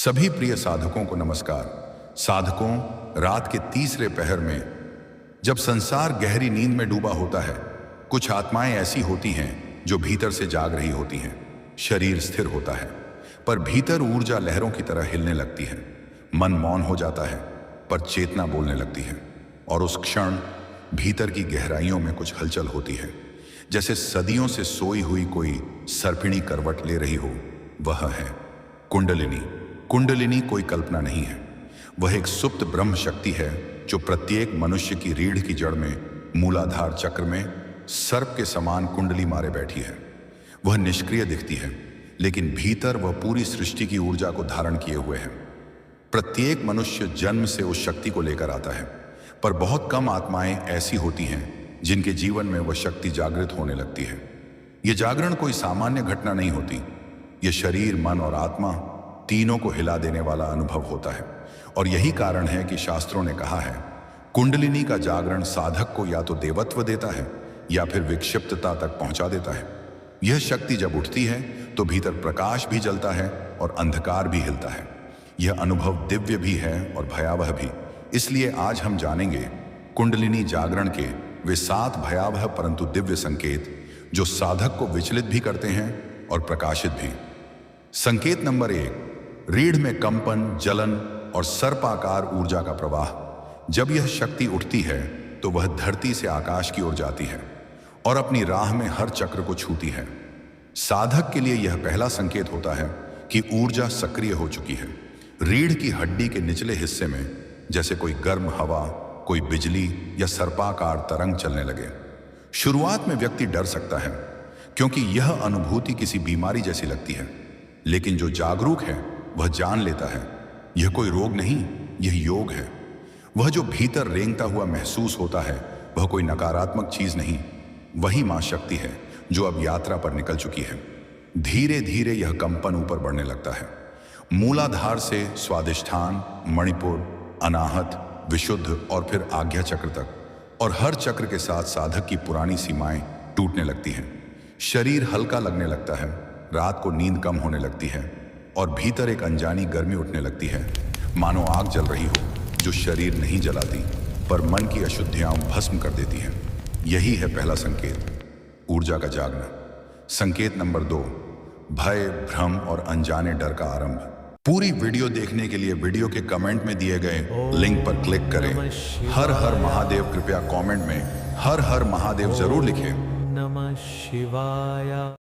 सभी प्रिय साधकों को नमस्कार। साधकों, रात के तीसरे पहर में जब संसार गहरी नींद में डूबा होता है, कुछ आत्माएं ऐसी होती हैं जो भीतर से जाग रही होती हैं। शरीर स्थिर होता है पर भीतर ऊर्जा लहरों की तरह हिलने लगती है। मन मौन हो जाता है पर चेतना बोलने लगती है, और उस क्षण भीतर की गहराइयों में कुछ हलचल होती है, जैसे सदियों से सोई हुई कोई सर्पिणी करवट ले रही हो। वह है कुंडलिनी। कुंडलिनी कोई कल्पना नहीं है, वह एक सुप्त ब्रह्म शक्ति है जो प्रत्येक मनुष्य की रीढ़ की जड़ में मूलाधार चक्र में सर्प के समान कुंडली मारे बैठी है। वह निष्क्रिय दिखती है, लेकिन भीतर वह पूरी सृष्टि की ऊर्जा को धारण किए हुए है। प्रत्येक मनुष्य जन्म से उस शक्ति को लेकर आता है, पर बहुत कम आत्माएं ऐसी होती हैं जिनके जीवन में वह शक्ति जागृत होने लगती है। यह जागरण कोई सामान्य घटना नहीं होती। यह शरीर, मन और आत्मा तीनों को हिला देने वाला अनुभव होता है, और यही कारण है कि शास्त्रों ने कहा है, कुंडलिनी का जागरण साधक को या तो देवत्व देता है या फिर विक्षिप्तता तक पहुंचा देता है। यह शक्ति जब उठती है तो भीतर प्रकाश भी जलता है और अंधकार भी हिलता है। यह अनुभव दिव्य भी है और भयावह भी। इसलिए आज हम जानेंगे कुंडलिनी जागरण के वे 7 भयावह परंतु दिव्य संकेत जो साधक को विचलित भी करते हैं और प्रकाशित भी। संकेत नंबर 1, रीढ़ में कंपन, जलन और सर्पाकार ऊर्जा का प्रवाह। जब यह शक्ति उठती है तो वह धरती से आकाश की ओर जाती है और अपनी राह में हर चक्र को छूती है। साधक के लिए यह पहला संकेत होता है कि ऊर्जा सक्रिय हो चुकी है। रीढ़ की हड्डी के निचले हिस्से में जैसे कोई गर्म हवा, कोई बिजली या सर्पाकार तरंग चलने लगे। शुरुआत में व्यक्ति डर सकता है क्योंकि यह अनुभूति किसी बीमारी जैसी लगती है, लेकिन जो जागरूक है वह जान लेता है यह कोई रोग नहीं, यह योग है। वह जो भीतर रेंगता हुआ महसूस होता है वह कोई नकारात्मक चीज नहीं, वही मां शक्ति है जो अब यात्रा पर निकल चुकी है। धीरे धीरे यह कंपन ऊपर बढ़ने लगता है, मूलाधार से स्वादिष्ठान, मणिपुर, अनाहत, विशुद्ध और फिर आज्ञा चक्र तक, और हर चक्र के साथ साधक की पुरानी सीमाएं टूटने लगती हैं। शरीर हल्का लगने लगता है, रात को नींद कम होने लगती है और भीतर एक अनजानी गर्मी उठने लगती है, मानो आग जल रही हो जो शरीर नहीं जलाती पर मन की अशुद्धियां भस्म कर देती हैं। यही है पहला संकेत, ऊर्जा का जागना। संकेत नंबर 2, भय, भ्रम और अनजाने डर का आरंभ। पूरी वीडियो देखने के लिए वीडियो के कमेंट में दिए गए लिंक पर क्लिक करें। हर हर महादेव। कृपया कमेंट में हर हर महादेव जरूर लिखें। नमः शिवाय।